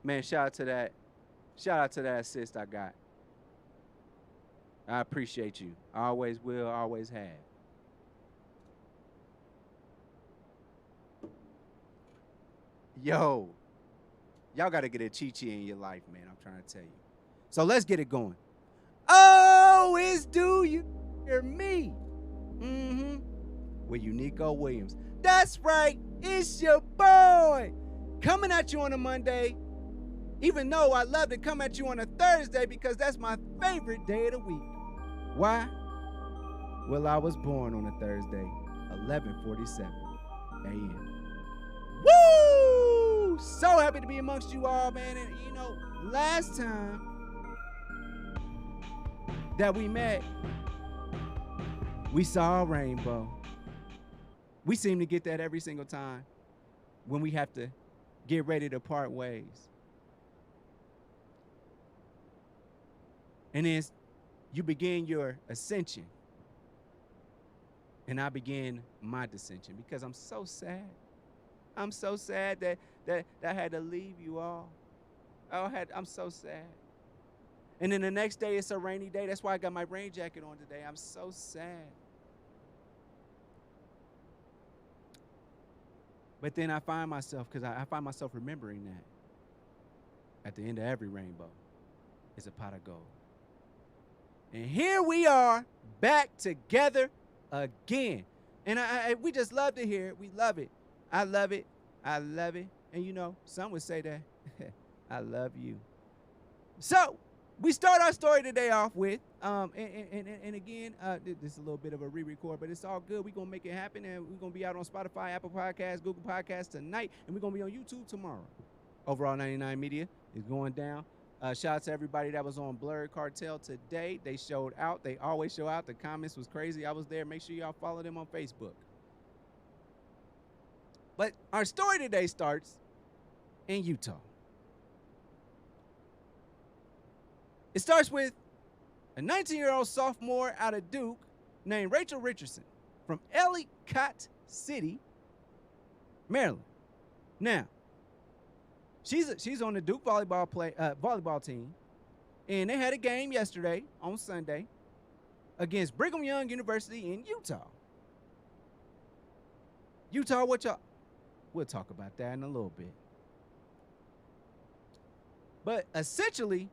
Man, shout out to that. Shout out to that assist I got. I appreciate you. I always will, always have. Yo, y'all got to get a Chi-Chi in your life, man. I'm trying to tell you. So let's get it going. Oh, it's Do You Hear Me? Mm-hmm. With Unico Williams. That's right. It's your boy. Coming at you on a Monday. Even though I love to come at you on a Thursday because that's my favorite day of the week. Why? Well, I was born on a Thursday, 11:47 a.m. Woo! So happy to be amongst you all, man. And you know, last time that we met, we saw a rainbow. We seem to get that every single time when we have to get ready to part ways. And then you begin your ascension. And I begin my descension because I'm so sad. I'm so sad that I had to leave you all. I'm so sad. And then the next day it's a rainy day. That's why I got my rain jacket on today. I'm so sad. But then I find myself, because I find myself remembering that at the end of every rainbow is a pot of gold. And here we are back together again. And we just love to hear it. We love it. I love it. I love it. And you know, some would say that I love you. So we start our story today off with, and again, this is a little bit of a re-record, but it's all good. We're going to make it happen, and we're going to be out on Spotify, Apple Podcasts, Google Podcasts tonight, and we're going to be on YouTube tomorrow. Overall 99 Media is going down. Shout out to everybody that was on Blurred Cartel today. They showed out. They always show out. The comments was crazy. I was there. Make sure y'all follow them on Facebook. But our story today starts in Utah. It starts with a 19-year-old sophomore out of Duke named Rachel Richardson from Ellicott City, Maryland. Now, she's on the Duke volleyball team, and they had a game yesterday on Sunday against Brigham Young University in Utah. Utah, what y'all? We'll talk about that in a little bit. But essentially,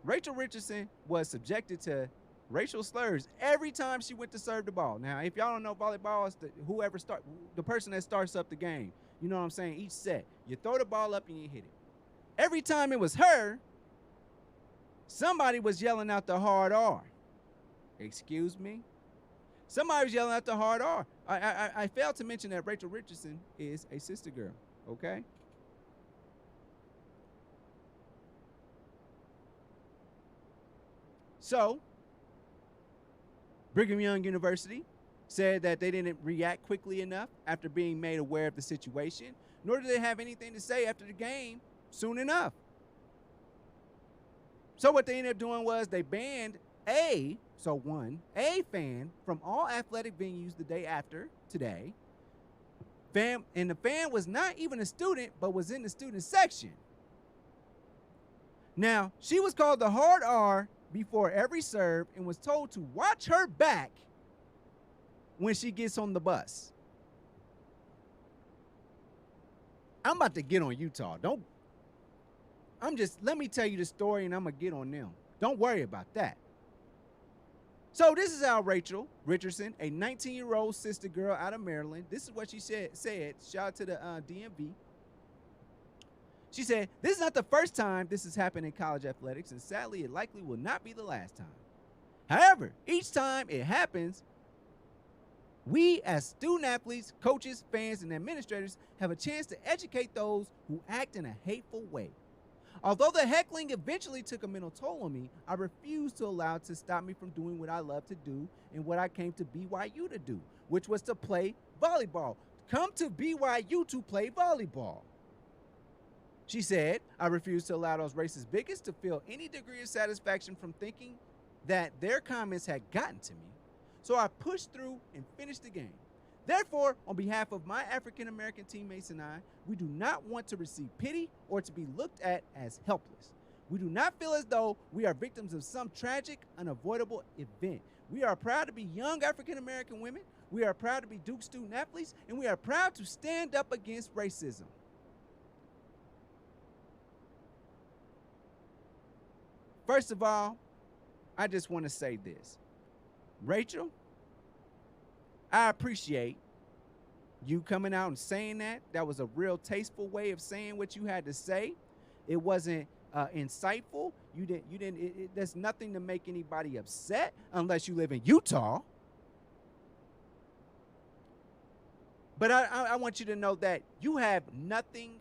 Rachel Richardson was subjected to racial slurs every time she went to serve the ball. Now, if y'all don't know volleyball, it's the person that starts up the game. You know what I'm saying? Each set, you throw the ball up and you hit it. Every time it was her, somebody was yelling out the hard R. Excuse me? Somebody was yelling out the hard R. I failed to mention that Rachel Richardson is a sister girl, okay? So, Brigham Young University said that they didn't react quickly enough after being made aware of the situation, nor did they have anything to say after the game soon enough. So what they ended up doing was they banned a fan from all athletic venues the day after today. And the fan was not even a student, but was in the student section. Now, she was called the hard R before every serve and was told to watch her back when she gets on the bus. I'm about to get on Utah. Let me tell you the story and I'm going to get on them. Don't worry about that. So this is how Rachel Richardson, a 19-year-old sister girl out of Maryland, this is what she said. Shout out to the DMV. She said, "This is not the first time this has happened in college athletics, and sadly, it likely will not be the last time. However, each time it happens, we as student athletes, coaches, fans, and administrators have a chance to educate those who act in a hateful way. Although the heckling eventually took a mental toll on me, I refuse to allow it to stop me from doing what I love to do and what I came to BYU to do, which was to play volleyball. Come to BYU to play volleyball." She said, "I refuse to allow those racist bigots to feel any degree of satisfaction from thinking that their comments had gotten to me. So I pushed through and finished the game. Therefore, on behalf of my African American teammates and I, we do not want to receive pity or to be looked at as helpless. We do not feel as though we are victims of some tragic, unavoidable event. We are proud to be young African American women. We are proud to be Duke student athletes, and we are proud to stand up against racism. First of all, I just want to say this. Rachel, I appreciate you coming out and saying that. That was a real tasteful way of saying what you had to say. It wasn't insightful. You didn't. There's nothing to make anybody upset unless you live in Utah. But I want you to know that you have nothing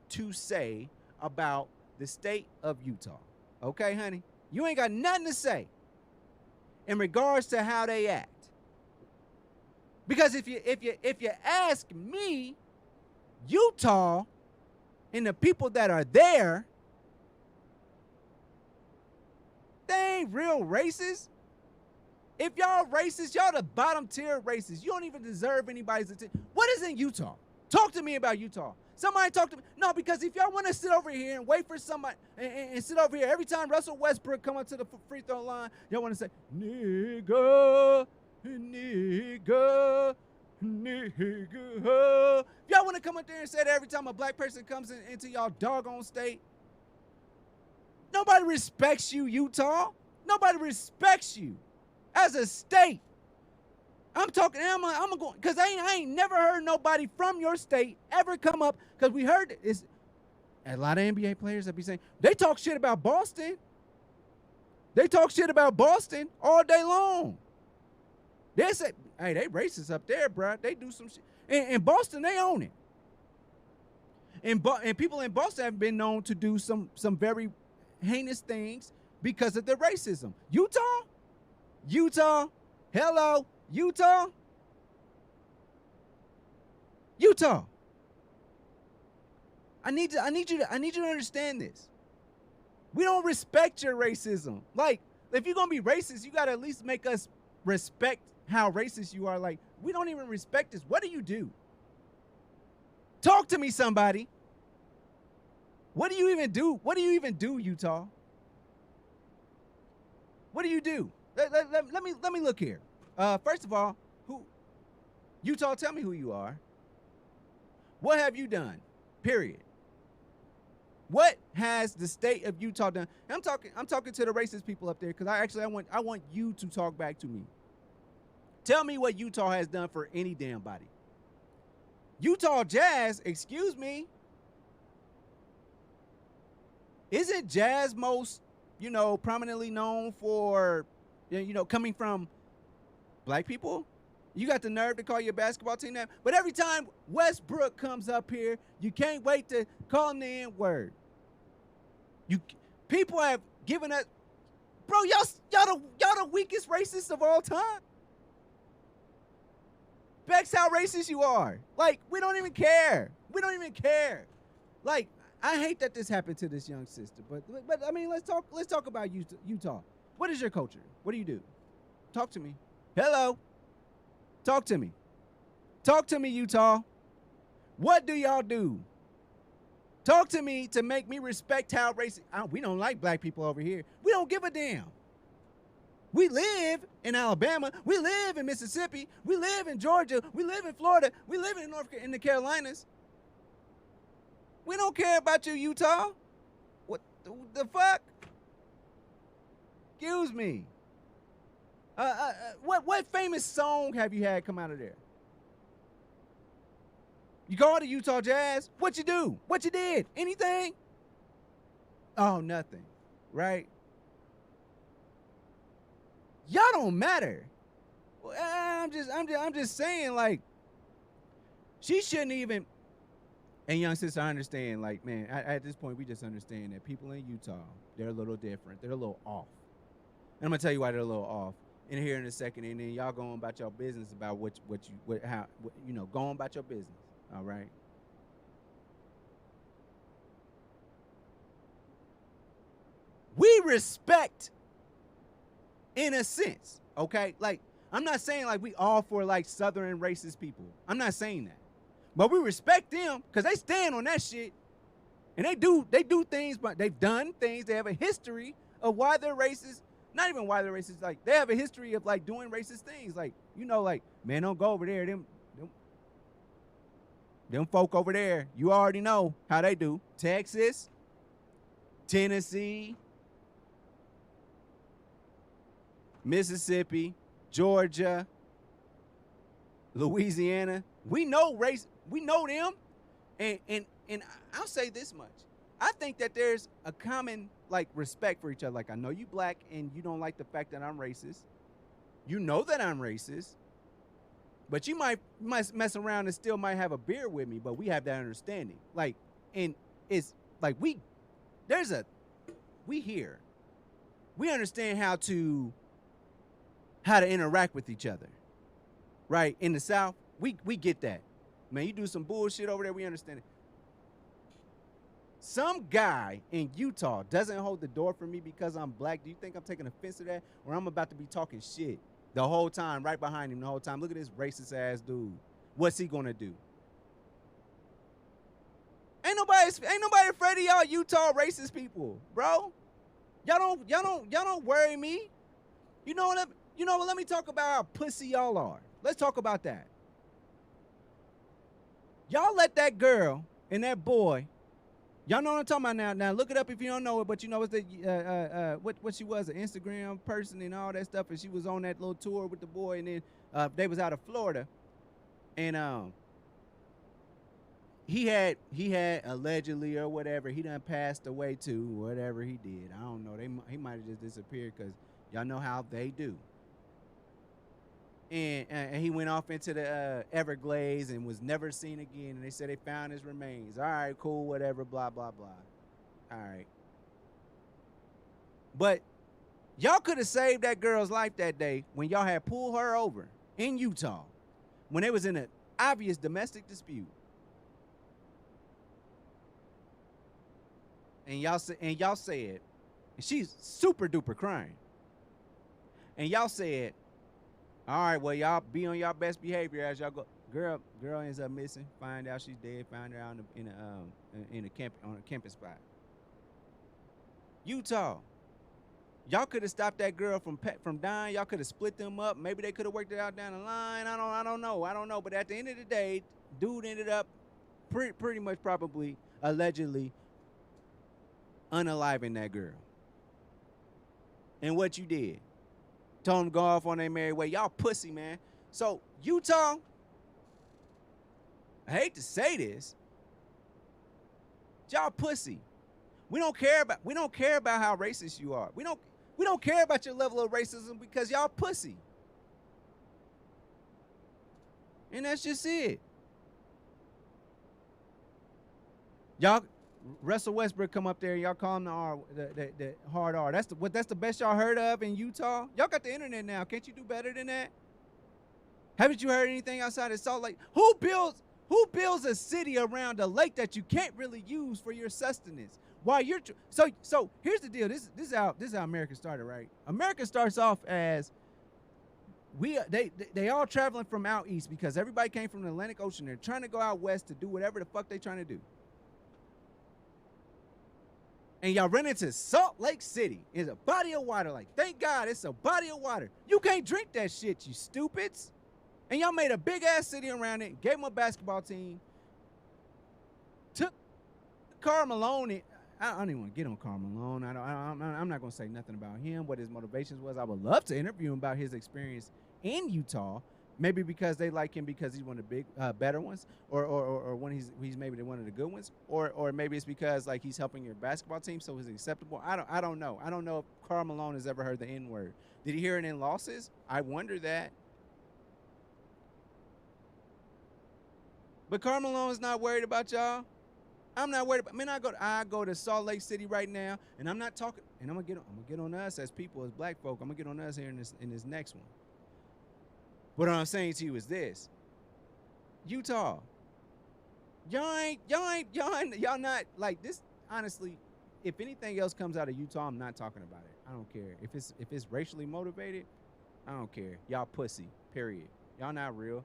to say about the state of Utah. Okay, honey? You ain't got nothing to say in regards to how they act. Because if you ask me, Utah and the people that are there, they ain't real racist. If y'all racist, y'all the bottom tier racist. You don't even deserve anybody's attention. What is in Utah? Talk to me about Utah. Somebody talk to me. No, because if y'all want to sit over here and wait for somebody and sit over here every time Russell Westbrook come up to the free throw line, y'all want to say, nigga, nigga, nigga. If y'all want to come up there and say that every time a black person comes into y'all doggone state, nobody respects you, Utah. Nobody respects you as a state. I'm talking, I'm going, because I ain't never heard nobody from your state ever come up, because we heard it's a lot of NBA players that be saying, they talk shit about Boston. They talk shit about Boston all day long. They say, hey, they racist up there, bro. They do some shit. In Boston, they own it. And people in Boston have been known to do some very heinous things because of their racism. Utah, hello, Utah. I need you to understand this. We don't respect your racism. Like, if you're gonna be racist, you gotta at least make us respect how racist you are. Like, we don't even respect this. What do you do? Talk to me, somebody. What do you even do? What do you even do, Utah? What do you do? Let me look here. First of all, Utah, tell me who you are. What have you done? Period. What has the state of Utah done? I'm talking to the racist people up there, because I want you to talk back to me. Tell me what Utah has done for any damn body. Utah Jazz, excuse me. Isn't Jazz most, prominently known for, coming from black people? You got the nerve to call your basketball team that? But every time Westbrook comes up here, you can't wait to call him the N-word. People have given us, bro, y'all the weakest racists of all time. Bex, how racist you are. Like, we don't even care. Like, I hate that this happened to this young sister, but I mean, let's talk about Utah. What is your culture? What do you do? Talk to me. Hello. Talk to me. Talk to me, Utah. What do y'all do? Talk to me to make me respect how racist. We don't like black people over here. We don't give a damn. We live in Alabama. We live in Mississippi. We live in Georgia. We live in Florida. We live in the Carolinas. We don't care about you, Utah. What the fuck? Excuse me. What famous song have you had come out of there? You called the Utah Jazz. What you do? What you did? Anything? Oh, nothing. Right? Y'all don't matter. I'm just saying, like, she shouldn't even. And young sister, I understand, like, man, at this point, we just understand that people in Utah, they're a little different. They're a little off. And I'm gonna tell you why they're a little off in here in a second, and then y'all go on about your business about go on about your business. All right. We respect, in a sense, okay? Like, I'm not saying like we all for like Southern racist people. I'm not saying that. But we respect them because they stand on that shit. And they do things, but they've done things. They have a history of why they're racist. Not even why they're racist. Like, they have a history of like doing racist things. Like, you know, like, man, don't go over there. Them folk over there, you already know how they do. Texas, Tennessee, Mississippi, Georgia, Louisiana. We know race. We know them. And I'll say this much. I think that there's a common like respect for each other. Like, I know you black and you don't like the fact that I'm racist. You know that I'm racist. But you might mess around and still might have a beer with me, but we have that understanding. Like, and it's like we here. We understand how to interact with each other. Right? In the South, we get that. Man, you do some bullshit over there, we understand it. Some guy in Utah doesn't hold the door for me because I'm black. Do you think I'm taking offense to that? Or I'm about to be talking shit the whole time, right behind him the whole time? Look at this racist ass dude. What's he gonna do? Ain't nobody afraid of y'all Utah racist people, bro. Y'all don't worry me. You know what? Let me talk about how pussy y'all are. Let's talk about that. Y'all let that girl and that boy, y'all know what I'm talking about now. Now look it up if you don't know it, but you know what's the what she was, an Instagram person and all that stuff, and she was on that little tour with the boy, and then they was out of Florida, and he had allegedly or whatever, he done passed away too, whatever he did. I don't know. He might have just disappeared because y'all know how they do. And he went off into the Everglades and was never seen again. And they said they found his remains. All right, cool, whatever, blah, blah, blah. All right. But y'all could have saved that girl's life that day when y'all had pulled her over in Utah when they was in an obvious domestic dispute. And y'all said, and she's super duper crying. And y'all said, all right, well, y'all be on y'all best behavior as y'all go. Girl ends up missing. Find out she's dead. Find her out in a camp on a camping spot. Utah, y'all could have stopped that girl from dying. Y'all could have split them up. Maybe they could have worked it out down the line. I don't know. But at the end of the day, dude ended up pretty much probably allegedly unaliving that girl. And what you did? Told them to go off on their merry way. Y'all pussy, man. So, Utah, I hate to say this, y'all pussy. We don't care about how racist you are. We don't care about your level of racism because y'all pussy. And that's just it. Y'all, Russell Westbrook come up there and y'all call him the hard R. That's the best y'all heard of in Utah? Y'all got the internet now. Can't you do better than that? Haven't you heard anything outside of Salt Lake? Who builds a city around a lake that you can't really use for your sustenance? Why you're so here's the deal. This is how America started, right? America starts off as they all traveling from out east because everybody came from the Atlantic Ocean. They're trying to go out west to do whatever the fuck they trying to do. And y'all run into Salt Lake City. It's a body of water. Like, thank God it's a body of water. You can't drink that shit, you stupids. And y'all made a big-ass city around it, gave them a basketball team, took Karl Malone. I don't even want to get on Karl Malone. I'm not going to say nothing about him, what his motivations was. I would love to interview him about his experience in Utah. Maybe because they like him because he's one of the big, better ones, or when he's maybe one of the good ones, or maybe it's because like he's helping your basketball team, so he's acceptable. I don't know. I don't know if Karl Malone has ever heard the N-word. Did he hear it in losses? I wonder that. But Karl Malone's not worried about y'all. I'm not worried about. Man, I go to Salt Lake City right now, and I'm not talking. And I'm gonna get on us as people, as black folk. I'm gonna get on us here in this next one. But what I'm saying to you is this. Utah. Y'all not like this. Honestly, if anything else comes out of Utah, I'm not talking about it. I don't care. If it's racially motivated, I don't care. Y'all pussy. Period. Y'all not real.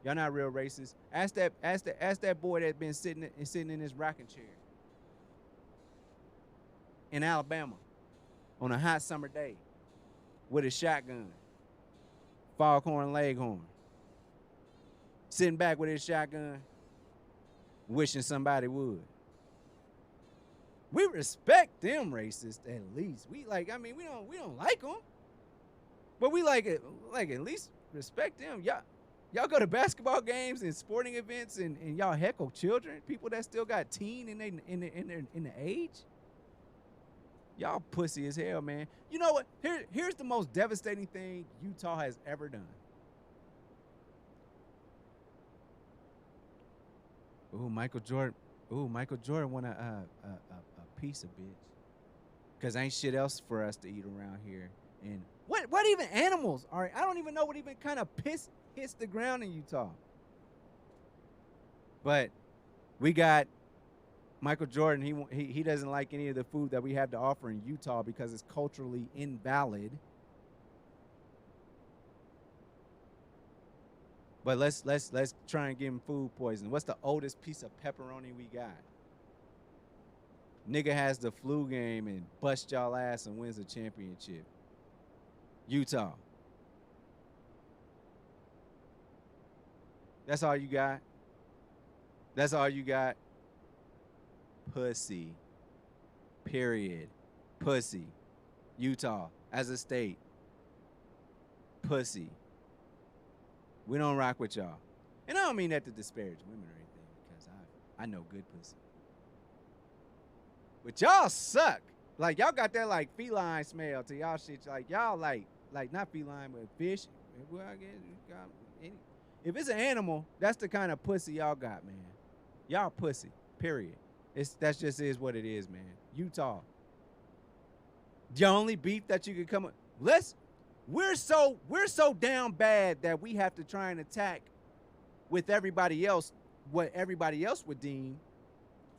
Y'all not real racist. Ask that boy that been sitting in his rocking chair in Alabama on a hot summer day with a shotgun, foghorn leghorn, sitting back with his shotgun, wishing somebody would. We respect them racists at least. We like. I mean, we don't like them, but we like it. Like at least respect them. Y'all go to basketball games and sporting events and y'all heckle children, people that still got teen in the age. Y'all pussy as hell, man. You know what? Here's the most devastating thing Utah has ever done. Ooh, Michael Jordan. Ooh, Michael Jordan want a piece of bitch. Cause ain't shit else for us to eat around here. And what even animals are? I don't even know what even kind of piss hits the ground in Utah. But we got Michael Jordan. He doesn't like any of the food that we have to offer in Utah because it's culturally invalid. But let's try and give him food poisoning. What's the oldest piece of pepperoni we got? Nigga has the flu game and bust y'all ass and wins the championship. Utah. That's all you got? That's all you got? Pussy. Period. Pussy. Utah as a state. Pussy. We don't rock with y'all. And I don't mean that to disparage women or anything, because I know good pussy. But y'all suck. Like, y'all got that, like, feline smell to y'all shit. Like, y'all, like not feline, but fish. Well, I guess you got any. If it's an animal, that's the kind of pussy y'all got, man. Y'all pussy. Period. That just is what it is, man. Utah. The only beef that you could come up. We're so down bad that we have to try and attack with everybody else what everybody else would deem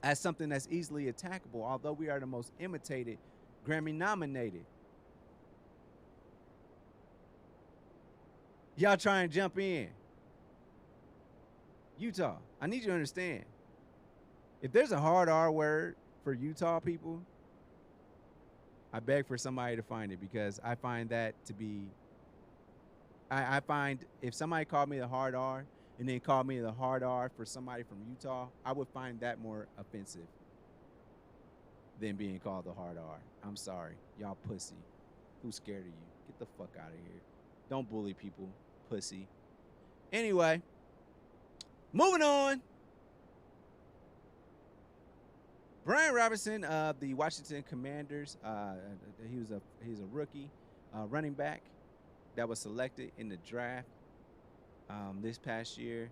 as something that's easily attackable, although we are the most imitated, Grammy nominated. Y'all try and jump in. Utah, I need you to understand. If there's a hard R word for Utah people, I beg for somebody to find it, because I find that to be, I find if somebody called me the hard R and then called me the hard R for somebody from Utah, I would find that more offensive than being called the hard R. I'm sorry. Y'all pussy. Who's scared of you? Get the fuck out of here. Don't bully people. Pussy. Anyway, moving on. Brian Robison of the Washington Commanders. He's a rookie running back that was selected in the draft this past year.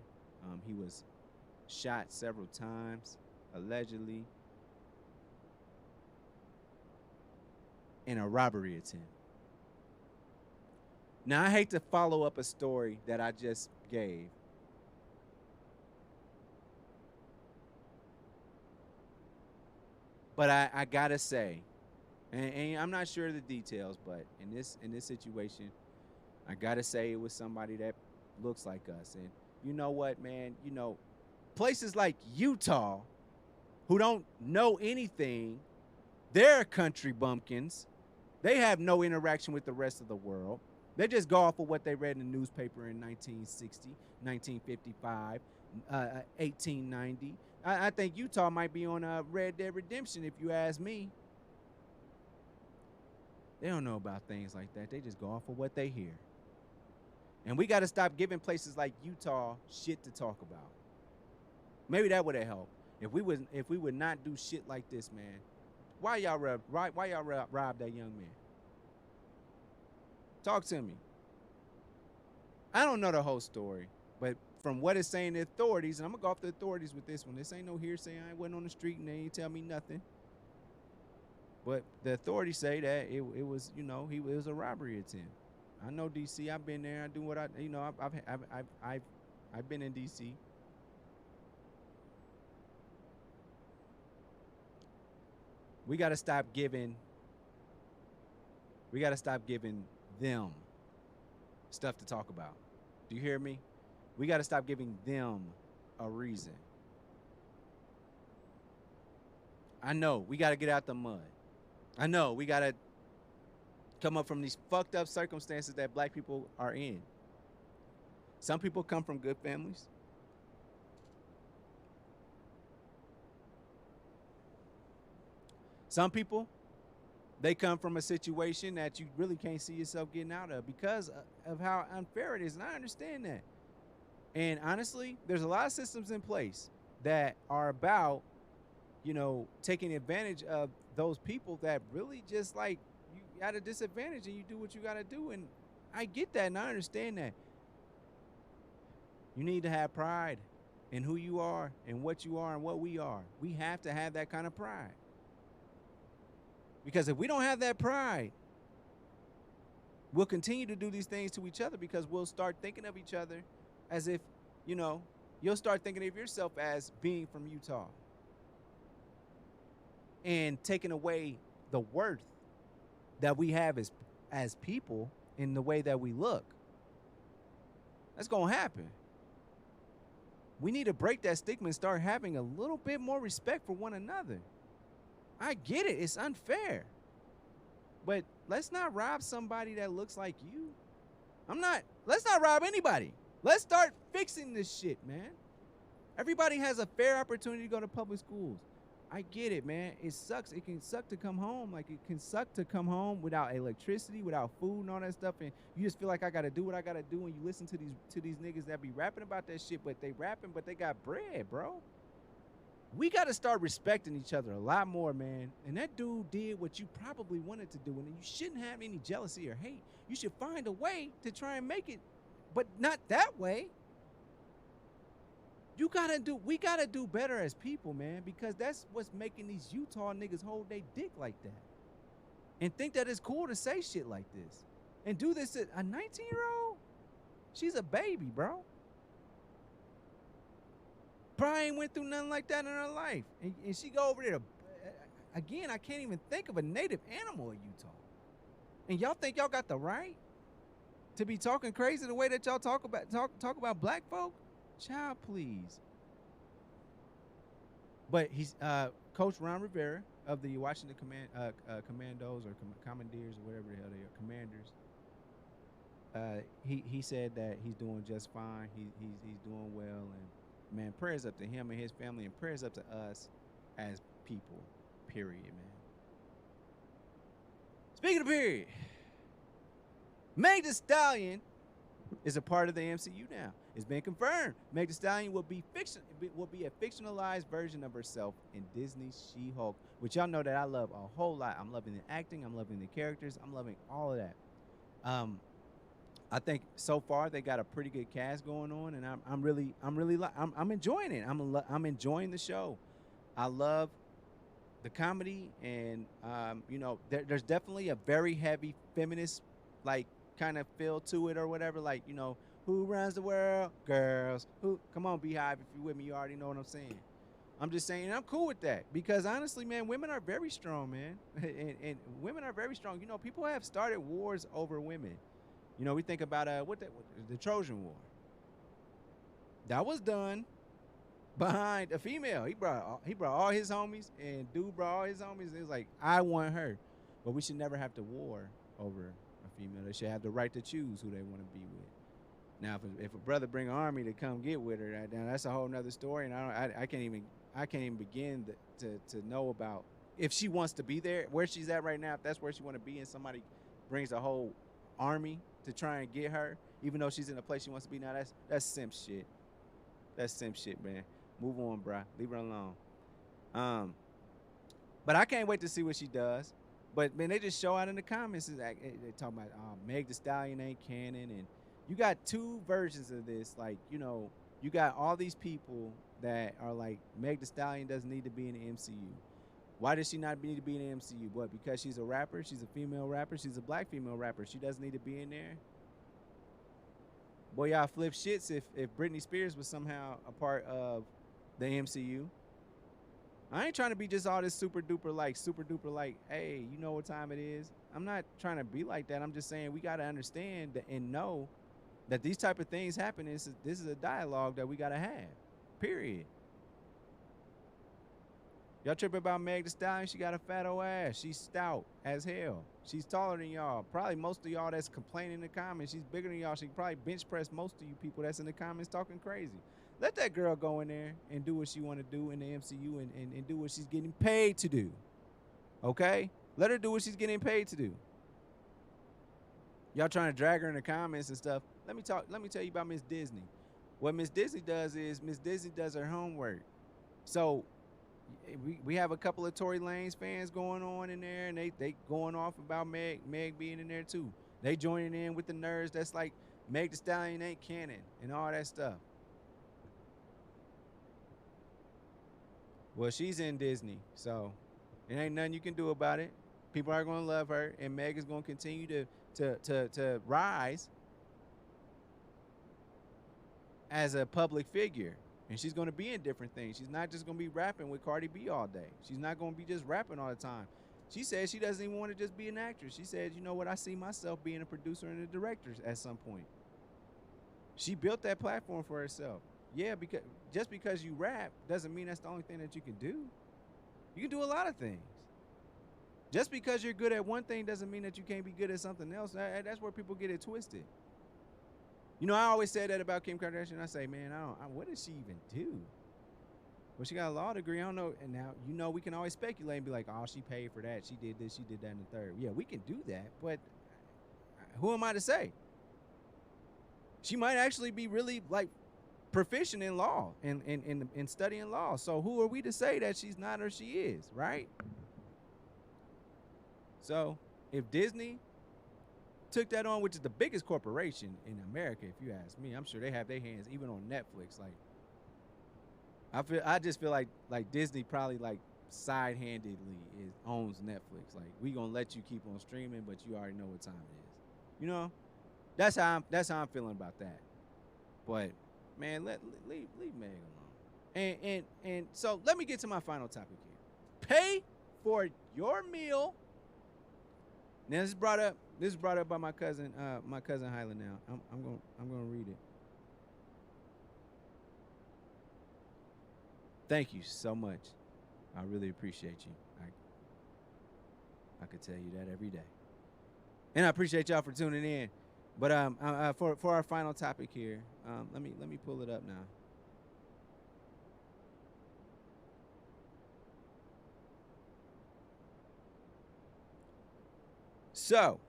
He was shot several times, allegedly, in a robbery attempt. Now, I hate to follow up a story that I just gave. But I gotta say, and I'm not sure of the details, but in this situation, I gotta say it was somebody that looks like us. And you know what, man? You know, places like Utah, who don't know anything, they're country bumpkins. They have no interaction with the rest of the world. They just go off of what they read in the newspaper in 1960, 1955, 1890. I think Utah might be on Red Dead Redemption, if you ask me. They don't know about things like that. They just go off of what they hear. And we got to stop giving places like Utah shit to talk about. Maybe that would have helped. If we would not do shit like this, man. Why y'all rob that young man? Talk to me. I don't know the whole story, but from what it's saying, the authorities, and I'm gonna go off the authorities with this one. This ain't no hearsay. I went on the street and they ain't tell me nothing. But the authorities say that it was, you know, it was a robbery attempt. I know DC. I've been there. I do what I've been in DC. We gotta stop giving them stuff to talk about. Do you hear me? We got to stop giving them a reason. I know we got to get out the mud. I know we got to come up from these fucked up circumstances that black people are in. Some people come from good families. Some people, they come from a situation that you really can't see yourself getting out of because of how unfair it is. And I understand that. And honestly, there's a lot of systems in place that are about, taking advantage of those people that really just like you at a disadvantage and you do what you got to do. And I get that and I understand that. You need to have pride in who you are and what you are and what we are. We have to have that kind of pride. Because if we don't have that pride, we'll continue to do these things to each other because we'll start thinking of each other as if, you'll start thinking of yourself as being from Utah and taking away the worth that we have as people in the way that we look. That's going to happen. We need to break that stigma and start having a little bit more respect for one another. I get it. It's unfair. But let's not rob somebody that looks like you. Let's not rob anybody. Let's start fixing this shit, man. Everybody has a fair opportunity to go to public schools. I get it, man. It sucks. It can suck to come home. Like, it can suck to come home without electricity, without food and all that stuff. And you just feel like I got to do what I got to do. And you listen to these niggas that be rapping about that shit, but they rapping, but they got bread, bro. We got to start respecting each other a lot more, man. And that dude did what you probably wanted to do. And you shouldn't have any jealousy or hate. You should find a way to try and make it, but not that way. We gotta do better as people, man, because that's what's making these Utah niggas hold their dick like that. And think that it's cool to say shit like this. And do this to a 19-year-old? She's a baby, bro. Probably ain't went through nothing like that in her life. And she go over there to, again, I can't even think of a native animal in Utah. And y'all think y'all got the right to be talking crazy the way that y'all talk about black folk? Child, please. But he's Coach Ron Rivera of the Washington Commandos or Commandeers or whatever the hell they are, Commanders. He said that he's doing just fine. He's doing well, and man, prayers up to him and his family, and prayers up to us as people. Period, man. Speaking of period, Meg Thee Stallion is a part of the MCU now. It's been confirmed. Meg Thee Stallion will be a fictionalized version of herself in Disney's She-Hulk, which y'all know that I love a whole lot. I'm loving the acting. I'm loving the characters. I'm loving all of that. I think so far they got a pretty good cast going on, and I'm enjoying it. I'm enjoying the show. I love the comedy, and there's definitely a very heavy feminist like kind of feel to it or whatever. Like, who runs the world? Girls. Who? Come on, Beehive, if you're with me, you already know what I'm saying. I'm just saying, and I'm cool with that because honestly, man, women are very strong, man, and women are very strong. People have started wars over women. We think about the Trojan War. That was done behind a female. He brought all his homies, and dude brought all his homies. It was like, I want her, but we should never have to war over a female. They should have the right to choose who they want to be with. Now, if a brother bring an army to come get with her, that's a whole nother story, and I can't even begin to know about if she wants to be there, where she's at right now. If that's where she want to be, and somebody brings a whole army to try and get her, even though she's in a place she wants to be now, that's simp shit. That's simp shit, man. Move on, bruh. Leave her alone. But I can't wait to see what she does. But man, they just show out in the comments. They talking about Meg Thee Stallion ain't canon, and you got two versions of this. Like, you got all these people that are like, Meg Thee Stallion doesn't need to be in the MCU. Why does she not need to be in the MCU? What, because she's a rapper? She's a female rapper? She's a black female rapper. She doesn't need to be in there? Boy, y'all flip shits if Britney Spears was somehow a part of the MCU. I ain't trying to be just all this super duper like, hey, you know what time it is? I'm not trying to be like that. I'm just saying we got to understand and know that these type of things happen. This is a dialogue that we gotta have. Period. Y'all tripping about Meg Thee Stallion? She got a fat old ass. She's stout as hell. She's taller than y'all. Probably most of y'all that's complaining in the comments. She's bigger than y'all. She can probably bench press most of you people that's in the comments talking crazy. Let that girl go in there and do what she want to do in the MCU and do what she's getting paid to do. Okay? Let her do what she's getting paid to do. Y'all trying to drag her in the comments and stuff. Let me tell you about Miss Disney. What Miss Disney does is Miss Disney does her homework. So we have a couple of Tory Lanez fans going on in there, and they going off about Meg being in there too. They joining in with the nerds that's like Meg Thee Stallion ain't canon and all that stuff. Well, she's in Disney, so it ain't nothing you can do about it. People are gonna love her, and Meg is gonna continue to rise as a public figure. And she's going to be in different things. She's not just going to be rapping with Cardi B all day. She's not going to be just rapping all the time. She said she doesn't even want to just be an actress. She said, you know what, I see myself being a producer and a director at some point. She built that platform for herself. Yeah, because just because you rap doesn't mean that's the only thing that you can do. You can do a lot of things. Just because you're good at one thing doesn't mean that you can't be good at something else. That's where people get it twisted. You know, I always said that about Kim Kardashian. I say, man, what does she even do? Well, she got a law degree. I don't know. And now, you know, we can always speculate and be like, oh, she paid for that. She did this. She did that in the third. Yeah, we can do that. But who am I to say? She might actually be really, like, proficient in law and in studying law. So who are we to say that she's not or she is, right? So if Disney took that on, which is the biggest corporation in America, if you ask me, I'm sure they have their hands even on Netflix. Like, I just feel like Disney probably like side-handedly owns Netflix. Like, we gonna let you keep on streaming, but you already know what time it is. You know, that's how I'm feeling about that. But man, leave Meg alone. And so let me get to my final topic here. Pay for your meal. Now this is brought up by my cousin Hyla. Now I'm gonna read it. Thank you so much. I really appreciate you. I could tell you that every day. And I appreciate y'all for tuning in. But for our final topic here, let me pull it up now. So,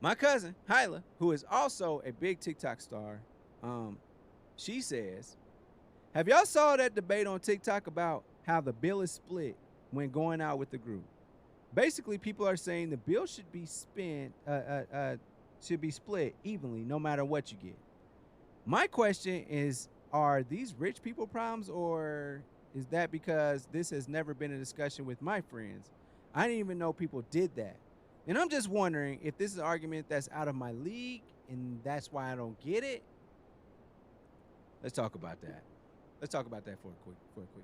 my cousin, Hyla, who is also a big TikTok star, she says, have y'all saw that debate on TikTok about how the bill is split when going out with the group? Basically, people are saying the bill should be split evenly no matter what you get. My question is, are these rich people problems, or is that because this has never been a discussion with my friends? I didn't even know people did that. And I'm just wondering if this is an argument that's out of my league and that's why I don't get it. Let's talk about that. Let's talk about that for a quick moment.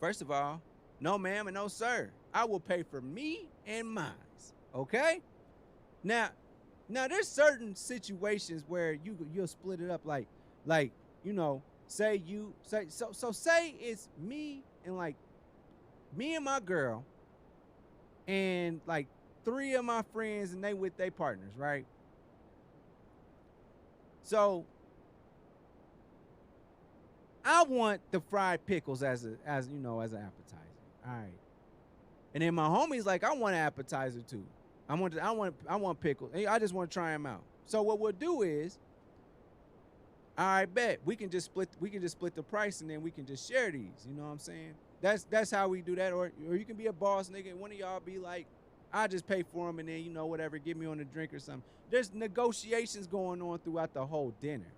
First of all, no ma'am and no sir. I will pay for me and mine. Okay? Now there's certain situations where you'll split it up like you know, say it's me and my girl and like 3 of my friends and they with their partners, right? So I want the fried pickles as an appetizer. All right. And then my homie's like, I want an appetizer too. I want pickles. I just want to try them out. So what we'll do is, all right, bet we can just split the price and then we can just share these. You know what I'm saying? That's how we do that. Or you can be a boss nigga and one of y'all be like, I just pay for them and then, you know, whatever, give me on a drink or something. There's negotiations going on throughout the whole dinner.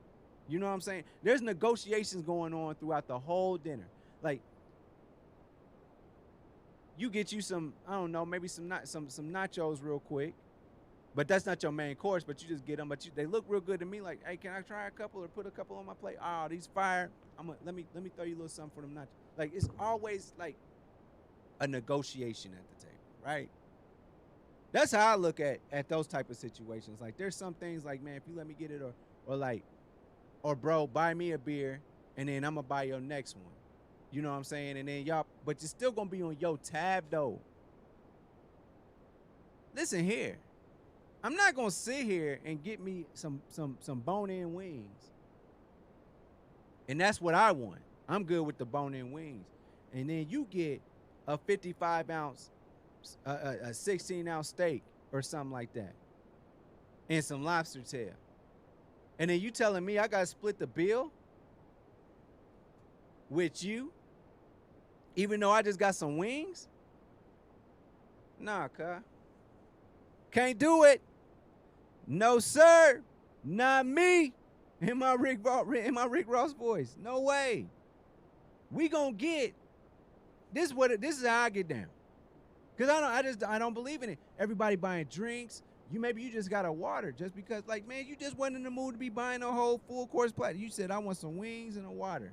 You know what I'm saying? There's negotiations going on throughout the whole dinner. Like, you get you some, I don't know, maybe some nachos real quick, but that's not your main course. But you just get them. But they look real good to me. Like, hey, can I try a couple or put a couple on my plate? Oh, these fire. Let me throw you a little something for them nachos. Like, it's always like a negotiation at the table, right? That's how I look at those type of situations. Like there's some things like, man, if you let me get it, or like, or bro, buy me a beer and then I'm gonna buy your next one. You know what I'm saying? And then y'all, but you're still gonna be on your tab though. Listen here. I'm not gonna sit here and get me some bone-in wings. And that's what I want. I'm good with the bone-in wings. And then you get a 55 ounce, a 16 ounce steak or something like that, and some lobster tail. And then you telling me I gotta split the bill with you, even though I just got some wings? Nah, cuz. Can't do it. No, sir. Not me. In my Rick Ross voice. No way. We gonna get this. This is how I get down. Cause I don't believe in it. Everybody buying drinks. Maybe you just got a water just because, like, man, you just wasn't in the mood to be buying a whole full course platter. You said I want some wings and a water.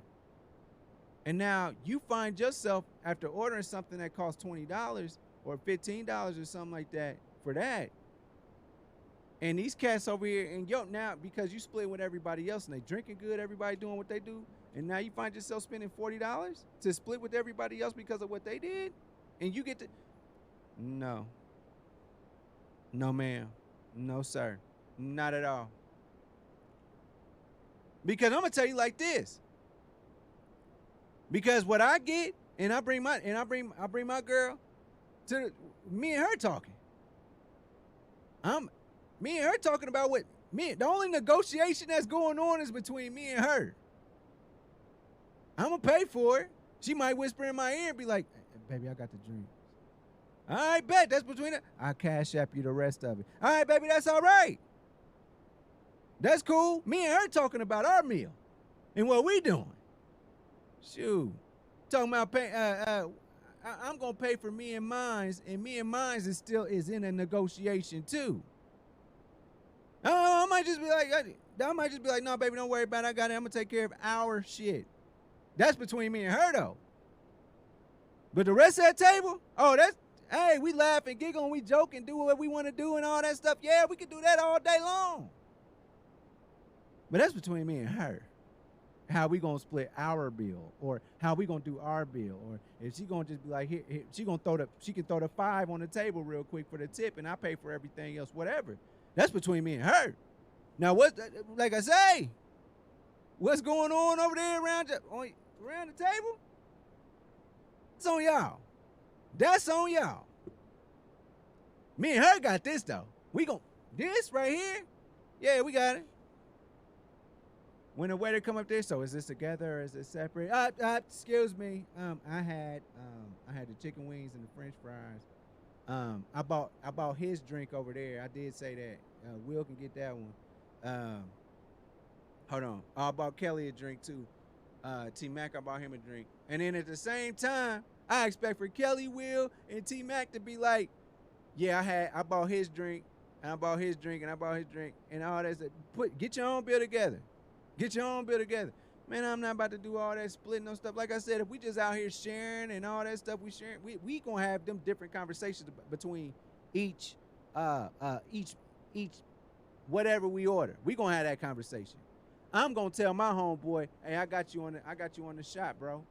And now you find yourself after ordering something that costs $20 or $15 or something like that for that. And these cats over here, and now because you split with everybody else and they drinking good, everybody doing what they do, and now you find yourself spending $40 to split with everybody else because of what they did, and you get to, no, ma'am, no sir, not at all. Because I'm gonna tell you like this. Because what I get, and I bring my girl to me and her talking. Me and her talking about the only negotiation that's going on is between me and her. I'm gonna pay for it. She might whisper in my ear and be like, baby, I got the drink. All right, bet, that's between it. I'll cash app you the rest of it. All right, baby, that's all right. That's cool. Me and her talking about our meal and what we doing. Shoot. Talking about pay, I'm gonna pay for me and mine's, and me and mine's is in a negotiation too. I might just be like, no, baby, don't worry about it. I got it. I'm gonna take care of our shit. That's between me and her though. But the rest of that table, hey, we laugh and giggle and we joke and do what we want to do and all that stuff. Yeah, we can do that all day long. But that's between me and her. How we gonna split our bill, or how we gonna do our bill, or if she gonna just be like, here she can throw the 5 on the table real quick for the tip, and I pay for everything else, whatever. That's between me and her. Now, like I say, what's going on over there around the table? It's on y'all. That's on y'all. Me and her got this though. This right here, yeah, we got it. When the waiter come up there, so is this together or is it separate? Excuse me. I had the chicken wings and the French fries. I bought his drink over there. I did say that. Will can get that one. Hold on. I bought Kelly a drink too. T Mac, I bought him a drink. And then at the same time, I expect for Kelly, Will, and T Mac to be like, yeah, I bought his drink, and I bought his drink, and I bought his drink, and all that. Get your own bill together. Get your own bill together. Man, I'm not about to do all that splitting no stuff. Like I said, if we just out here sharing and all that stuff we sharing, we gonna have them different conversations between each whatever we order. We gonna have that conversation. I'm gonna tell my homeboy, hey, I got you on the shot, bro.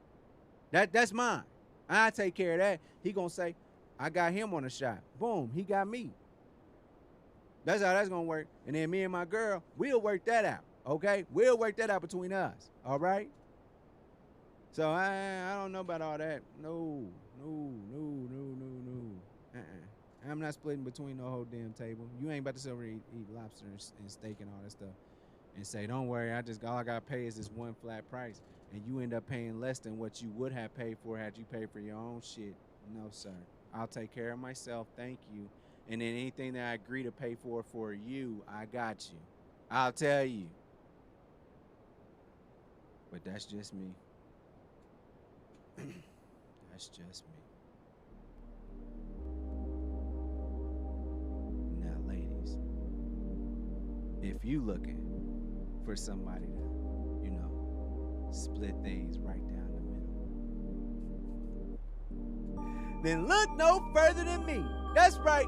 That's mine. I take care of that. He gonna say, I got him on the shot. Boom, he got me. That's how that's gonna work. And then me and my girl, we'll work that out. Okay, we'll work that out between us. All right. So I don't know about all that. No. I'm not splitting between the whole damn table. You ain't about to sit over and eat lobster and steak and all that stuff and say, don't worry, all I gotta pay is this one flat price, and you end up paying less than what you would have paid for had you paid for your own shit. No, sir. I'll take care of myself. Thank you. And then anything that I agree to pay for you, I got you. I'll tell you. But that's just me. That's just me. Now, ladies, if you looking for somebody to, split things right down the middle, then look no further than me. That's right.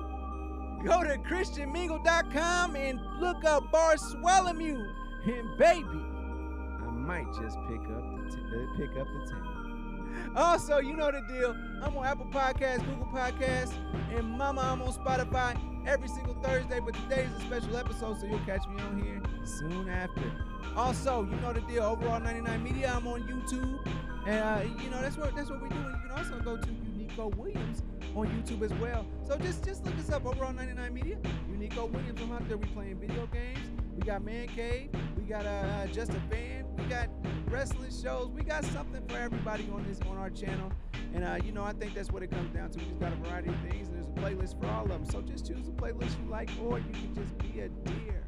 Go to christianmingle.com and look up Bartholomew. And baby, I might just pick up the tab. Also, you know the deal. I'm on Apple Podcasts, Google Podcasts, and Mama, I'm on Spotify every single Thursday. But today's a special episode, so you'll catch me on here soon after. Also, you know the deal. Overall 99 Media, I'm on YouTube, and you know that's what we're doing. You can also go to Unico Williams on YouTube as well. So just look us up. Overall 99 Media, Unico Williams. I'm out there. We playing video games. We got Man Cave. We got Just a Fan. We got wrestling shows. We got something for everybody on our channel. And you know, I think that's what it comes down to. We just got a variety of things, and there's a playlist for all of them. So just choose a playlist you like, or you can just be a deer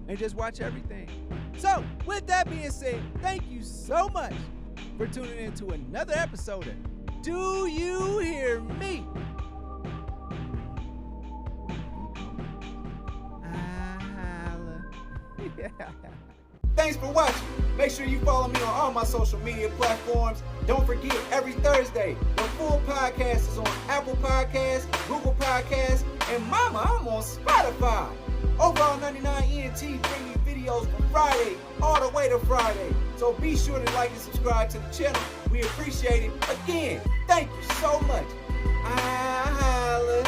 and just watch everything. So with that being said, thank you so much for tuning in to another episode of Do You Hear Me? Thanks for watching. Make sure you follow me on all my social media platforms. Don't forget, every Thursday, the full podcast is on Apple Podcasts, Google Podcasts, and Mama, I'm on Spotify. Overall 99 ENT bring you videos from Friday all the way to Friday. So be sure to like and subscribe to the channel. We appreciate it. Again, thank you so much. I holla.